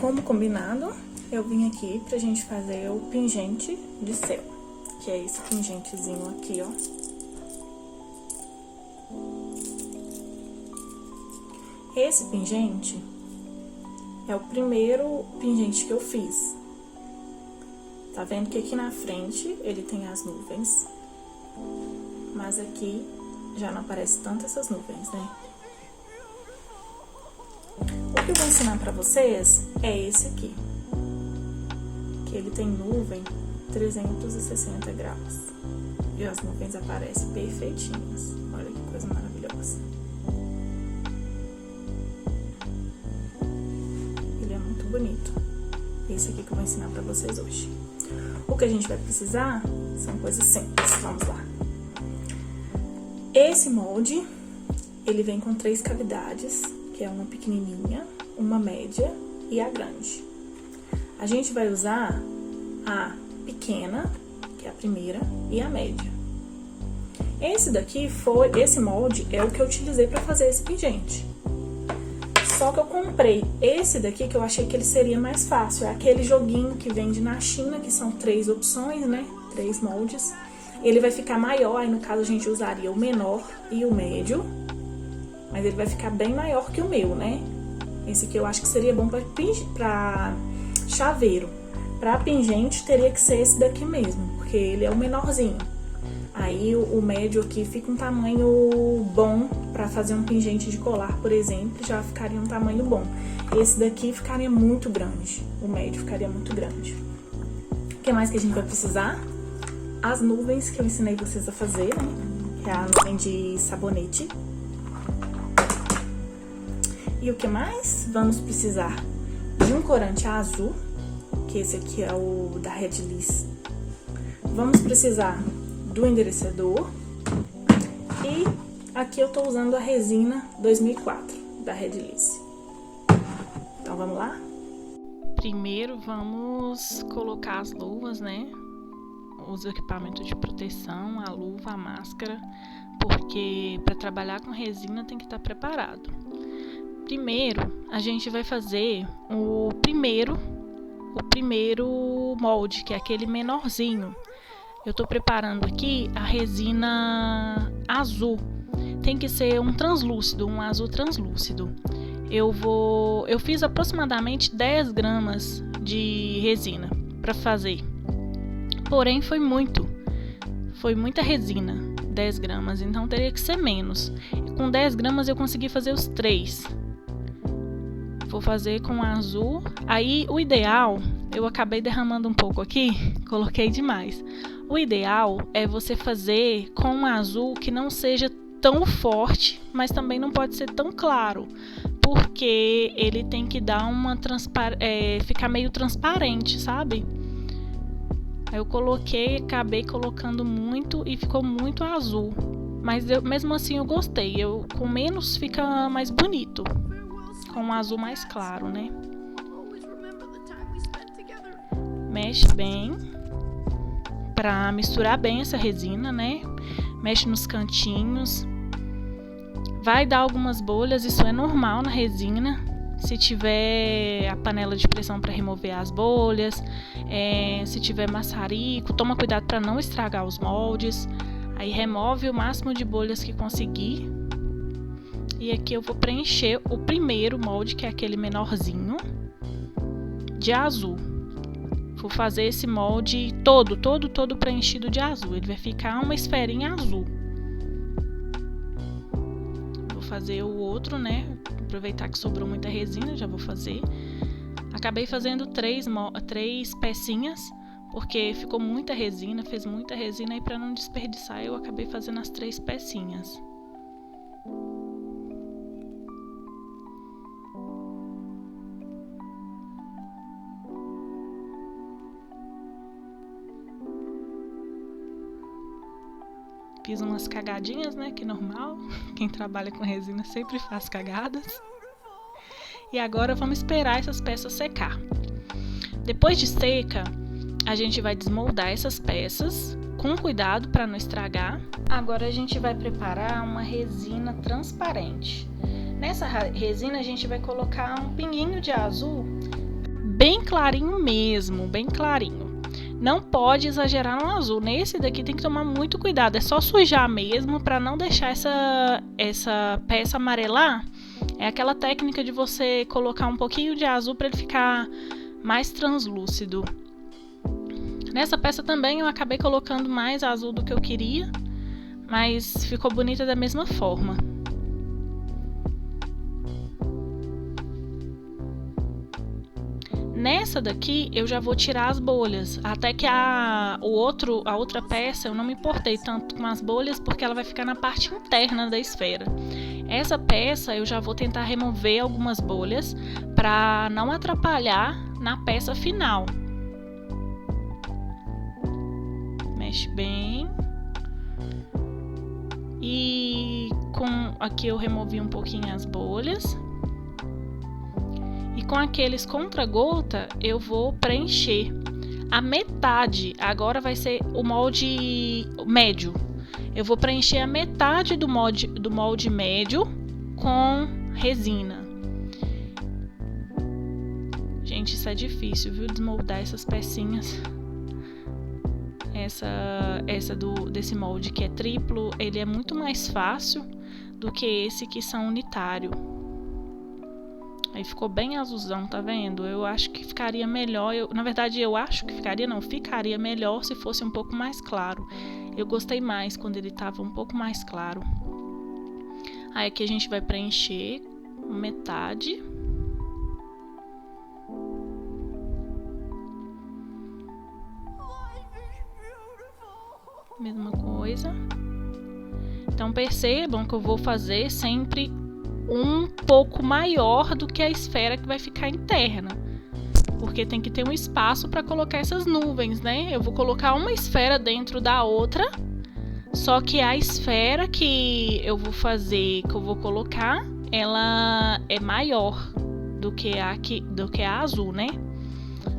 Como combinado, eu vim aqui pra gente fazer o pingente de céu, que é esse pingentezinho aqui, ó. Esse pingente é o primeiro pingente que eu fiz. Tá vendo que aqui na frente ele tem as nuvens, mas aqui já não aparece tanto essas nuvens, né? O que eu vou ensinar pra vocês é esse aqui, que ele tem nuvem 360 graus e as nuvens aparecem perfeitinhas. Olha que coisa maravilhosa. Ele é muito bonito. Esse aqui que eu vou ensinar pra vocês hoje. O que a gente vai precisar são coisas simples. Vamos lá. Esse molde, ele vem com 3 cavidades, que é uma pequenininha, uma média e a grande. A gente vai usar a pequena, que é a primeira, e a média. Esse molde é o que eu utilizei para fazer esse pingente. Só que eu comprei esse daqui que eu achei que ele seria mais fácil. É aquele joguinho que vende na China, que são 3 opções, né? 3 moldes. Ele vai ficar maior, aí no caso a gente usaria o menor e o médio. Mas ele vai ficar bem maior que o meu, né? Esse aqui eu acho que seria bom pra chaveiro. Pra pingente teria que ser esse daqui mesmo, porque ele é o menorzinho. Aí o médio aqui fica um tamanho bom pra fazer um pingente de colar, por exemplo, já ficaria um tamanho bom. Esse daqui ficaria muito grande, o médio ficaria muito grande. O que mais que a gente vai precisar? As nuvens que eu ensinei vocês a fazer, né? Que é a nuvem de sabonete. E o que mais? Vamos precisar de um corante azul, que esse aqui é o da Redilice. Vamos precisar do endereçador. E aqui eu tô usando a resina 2004 da Redilice. Então vamos lá? Primeiro vamos colocar as luvas, né? Os equipamentos de proteção, a luva, a máscara, porque para trabalhar com resina tem que estar preparado. Primeiro, a gente vai fazer o primeiro molde, que é aquele menorzinho. Eu tô preparando aqui a resina azul. Tem que ser um translúcido, um azul translúcido. Eu fiz aproximadamente 10 gramas de resina para fazer. Porém, foi muita resina, 10 gramas, então teria que ser menos. Com 10 gramas eu consegui fazer os 3. Vou fazer com azul. Aí o ideal, eu acabei derramando um pouco aqui, coloquei demais. O ideal é você fazer com um azul que não seja tão forte, mas também não pode ser tão claro, porque ele tem que dar uma ficar meio transparente, sabe? Aí eu acabei colocando muito e ficou muito azul. Mas mesmo assim eu gostei. Com menos fica mais bonito. Com um azul mais claro, né? Mexe bem pra misturar bem essa resina, né? Mexe nos cantinhos. Vai dar algumas bolhas, isso é normal na resina. Se tiver a panela de pressão para remover as bolhas, se tiver maçarico, toma cuidado para não estragar os moldes. Aí remove o máximo de bolhas que conseguir. E aqui eu vou preencher o primeiro molde, que é aquele menorzinho, de azul. Vou fazer esse molde todo preenchido de azul. Ele vai ficar uma esferinha azul. Vou fazer o outro, né? Aproveitar que sobrou muita resina, já vou fazer. Acabei fazendo 3 pecinhas, porque ficou muita resina, fez muita resina, e para não desperdiçar eu acabei fazendo as 3 pecinhas. Fiz umas cagadinhas, né, que normal, quem trabalha com resina sempre faz cagadas. E agora vamos esperar essas peças secar. Depois de seca, a gente vai desmoldar essas peças, com cuidado para não estragar. Agora a gente vai preparar uma resina transparente. Nessa resina a gente vai colocar um pinguinho de azul bem clarinho mesmo, bem clarinho. Não pode exagerar no azul. Nesse daqui tem que tomar muito cuidado. É só sujar mesmo para não deixar essa peça amarelar. É aquela técnica de você colocar um pouquinho de azul para ele ficar mais translúcido. Nessa peça também eu acabei colocando mais azul do que eu queria, mas ficou bonita da mesma forma. Nessa daqui eu já vou tirar as bolhas, até que a outra peça eu não me importei tanto com as bolhas porque ela vai ficar na parte interna da esfera. Essa peça eu já vou tentar remover algumas bolhas para não atrapalhar na peça final. Mexe bem. E aqui eu removi um pouquinho as bolhas. E com aqueles contra-gota eu vou preencher a metade. Agora vai ser o molde médio. Eu vou preencher a metade do molde médio com resina. Gente, isso é difícil, viu? Desmoldar essas pecinhas. Desse molde que é triplo, ele é muito mais fácil do que esse que são unitário. Aí ficou bem azulzão, tá vendo? Eu acho que ficaria melhor. Na verdade, eu acho que ficaria melhor se fosse um pouco mais claro. Eu gostei mais quando ele tava um pouco mais claro. Aí aqui a gente vai preencher metade. Mesma coisa. Então percebam que eu vou fazer sempre um pouco maior do que a esfera que vai ficar interna, porque tem que ter um espaço para colocar essas nuvens, né? Eu vou colocar uma esfera dentro da outra, só que a esfera que eu vou colocar, ela é maior do que a azul, né?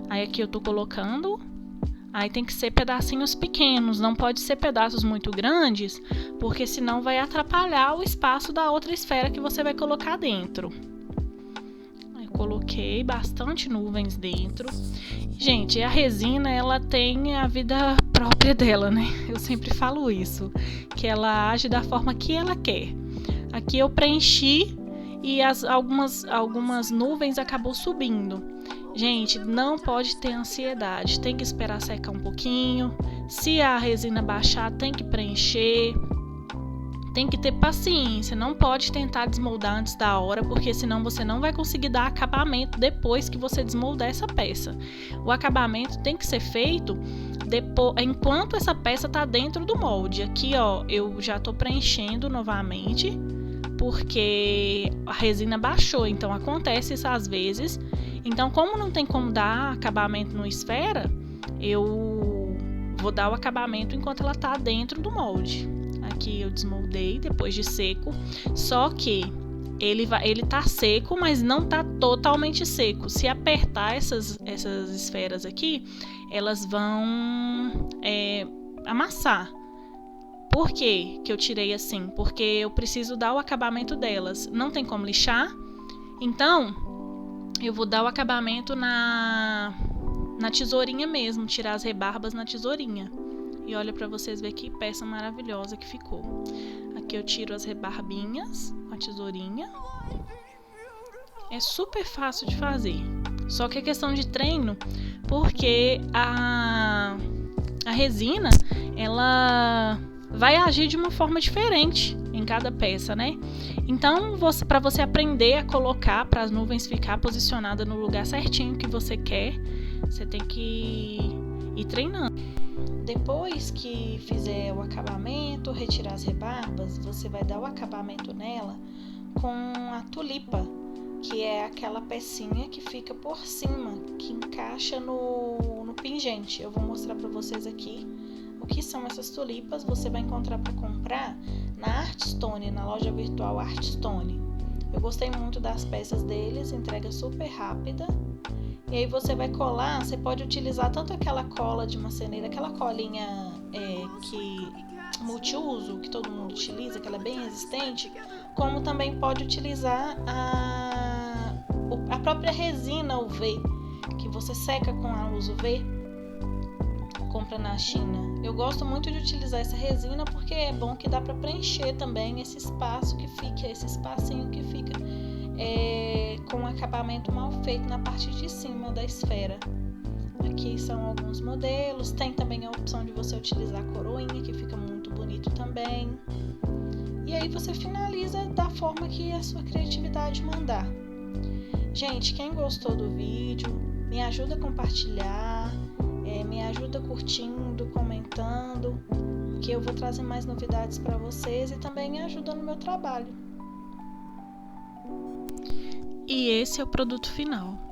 Aí aqui eu tô colocando. Aí tem que ser pedacinhos pequenos, não pode ser pedaços muito grandes, porque senão vai atrapalhar o espaço da outra esfera que você vai colocar dentro. Eu coloquei bastante nuvens dentro. Gente, a resina, ela tem a vida própria dela, né? Eu sempre falo isso, que ela age da forma que ela quer. Aqui eu preenchi e algumas nuvens acabou subindo. Gente, não pode ter ansiedade, tem que esperar secar um pouquinho. Se a resina baixar, tem que preencher. Tem que ter paciência, não pode tentar desmoldar antes da hora, porque senão você não vai conseguir dar acabamento depois que você desmoldar essa peça. O acabamento tem que ser feito enquanto essa peça está dentro do molde. Aqui, ó, eu já estou preenchendo novamente, porque a resina baixou, então acontece isso às vezes. Então, como não tem como dar acabamento no esfera, eu vou dar o acabamento enquanto ela está dentro do molde. Aqui eu desmoldei depois de seco, só que ele tá seco, mas não tá totalmente seco. Se apertar essas esferas aqui, elas vão amassar. Por que eu tirei assim? Porque eu preciso dar o acabamento delas. Não tem como lixar, então eu vou dar o acabamento na tesourinha mesmo, tirar as rebarbas na tesourinha. E olha pra vocês verem que peça maravilhosa que ficou. Aqui eu tiro as rebarbinhas com a tesourinha. É super fácil de fazer. Só que é questão de treino, porque a resina, ela vai agir de uma forma diferente em cada peça, né? Então, para você aprender a colocar, para as nuvens ficar posicionadas no lugar certinho que você quer, você tem que ir treinando. Depois que fizer o acabamento, retirar as rebarbas, você vai dar o acabamento nela com a tulipa, que é aquela pecinha que fica por cima, que encaixa no pingente. Eu vou mostrar para vocês aqui o que são essas tulipas. Você vai encontrar para comprar na Artstone, na loja virtual Artstone. Eu gostei muito das peças deles, entrega super rápida. E aí você vai colar, você pode utilizar tanto aquela cola de marceneiro, aquela colinha que multiuso, que todo mundo utiliza, que ela é bem resistente, como também pode utilizar a própria resina UV, que você seca com a luz UV, compra na China. Eu gosto muito de utilizar essa resina porque é bom que dá para preencher também esse espaço que fica, esse espacinho que fica com um acabamento mal feito na parte de cima da esfera. Aqui são alguns modelos, tem também a opção de você utilizar a coroinha, que fica muito bonito também. E aí você finaliza da forma que a sua criatividade mandar. Gente, quem gostou do vídeo, me ajuda a compartilhar, me ajuda curtindo, comentando, que eu vou trazer mais novidades para vocês e também me ajuda no meu trabalho. E esse é o produto final.